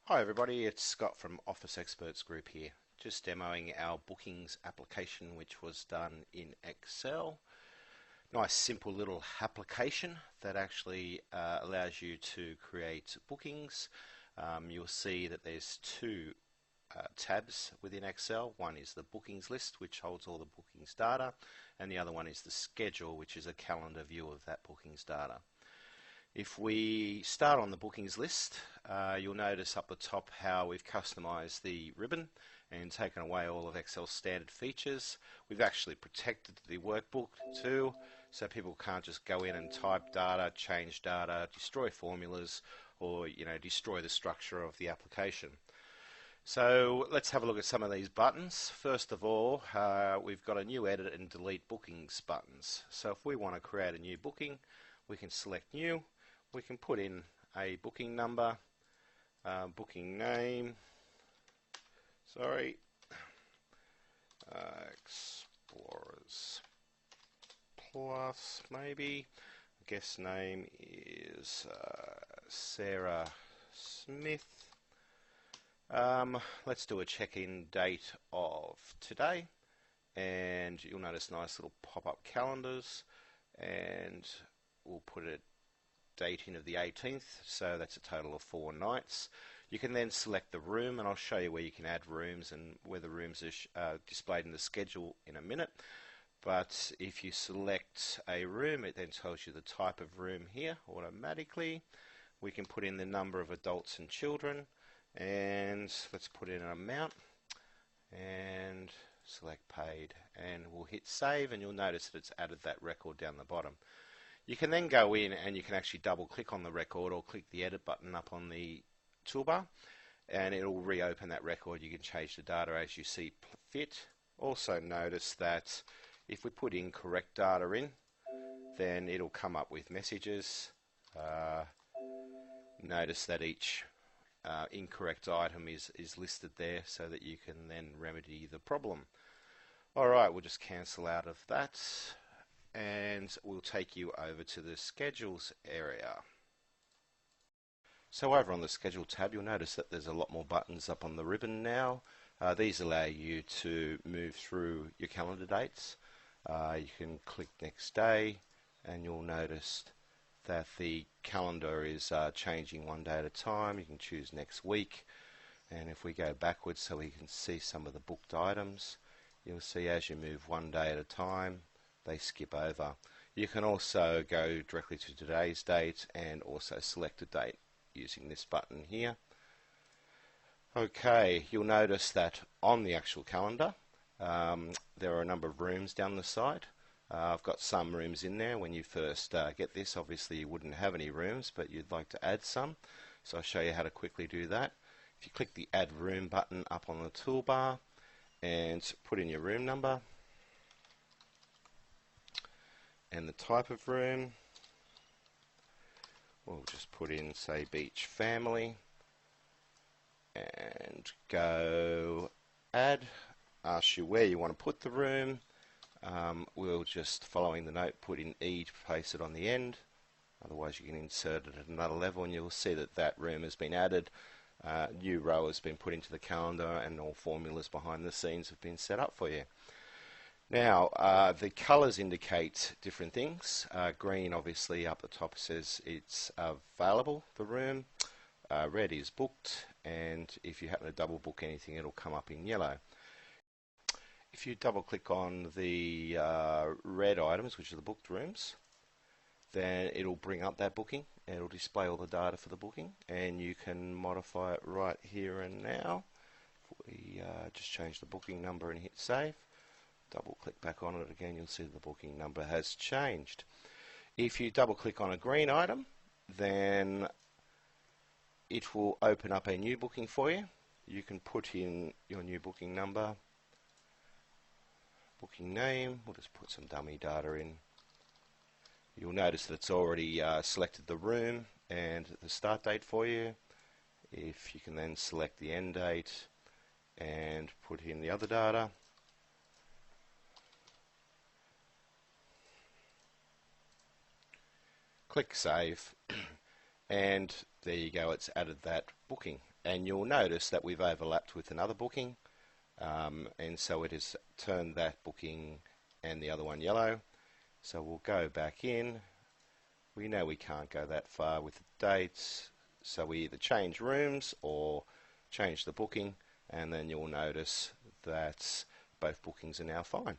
Hi everybody, it's Scott from Office Experts Group here. Just demoing our bookings application which was done in Excel. Nice simple little application that actually allows you to create bookings. You'll see that there's two tabs within Excel. One is the bookings list, which holds all the bookings data, and the other one is the schedule, which is a calendar view of that bookings data. If we start on the bookings list, you'll notice up the top how we've customized the ribbon and taken away all of Excel's standard features. We've actually protected the workbook too, so people can't just go in and type data, change data, destroy formulas, or destroy the structure of the application. So let's have a look at some of these buttons. First of all, we've got a new edit and delete bookings buttons. So if we want to create a new booking, we can select new. We can put in a booking number, booking name, Explorers Plus maybe. Guest name is Sarah Smith. Let's do a check-in date of today, and you'll notice nice little pop-up calendars, and we'll put it date in of the 18th, so that's a total of 4 nights. You can then select the room, and I'll show you where you can add rooms and where the rooms are displayed in the schedule in a minute. But if you select a room, it then tells you the type of room here automatically. We can put in the number of adults and children, and let's put in an amount and select paid, and we'll hit save, and you'll notice that it's added that record down the bottom. You can then go in and you can actually double click on the record or click the edit button up on the toolbar, and it'll reopen that record. You can change the data as you see fit. Also notice that if we put incorrect data in, then it'll come up with messages. Notice that each incorrect item is listed there so that you can then remedy the problem. Alright, we'll just cancel out of that, and we'll take you over to the schedules area. So over on the schedule tab, you'll notice that there's a lot more buttons up on the ribbon now. These allow you to move through your calendar dates. You can click next day, and you'll notice that the calendar is changing one day at a time. You can choose next week, and if we go backwards so we can see some of the booked items, you'll see as you move one day at a time, they skip over. You can also go directly to today's date and also select a date using this button here. Okay, you'll notice that on the actual calendar there are a number of rooms down the side. I've got some rooms in there. When you first get this, obviously you wouldn't have any rooms, but you'd like to add some, so I'll show you how to quickly do that. If you click the add room button up on the toolbar and put in your room number and the type of room, we'll just put in, say, beach family, and go add. Ask you where you want to put the room. We'll just, following the note, put in E to place it on the end. Otherwise you can insert it at another level, and you'll see that that room has been added. New row has been put into the calendar, and all formulas behind the scenes have been set up for you. Now, the colours indicate different things. Green, obviously, up the top says it's available, the room. Red is booked, and if you happen to double book anything, it'll come up in yellow. If you double click on the red items, which are the booked rooms, then it'll bring up that booking, and it'll display all the data for the booking, and you can modify it right here and now. We just change the booking number and hit save. Double click back on it again, you'll see the booking number has changed. If you double click on a green item, then it will open up a new booking for you. You can put in your new booking number, booking name. We'll just put some dummy data in. You'll notice that it's already selected the room and the start date for you. If you can then select the end date and put in the other data. Click save, and there you go, it's added that booking. and you'll notice that we've overlapped with another booking, and so it has turned that booking and the other one yellow. So we'll go back in. We know we can't go that far with the dates, so we either change rooms or change the booking, and then you'll notice that both bookings are now fine.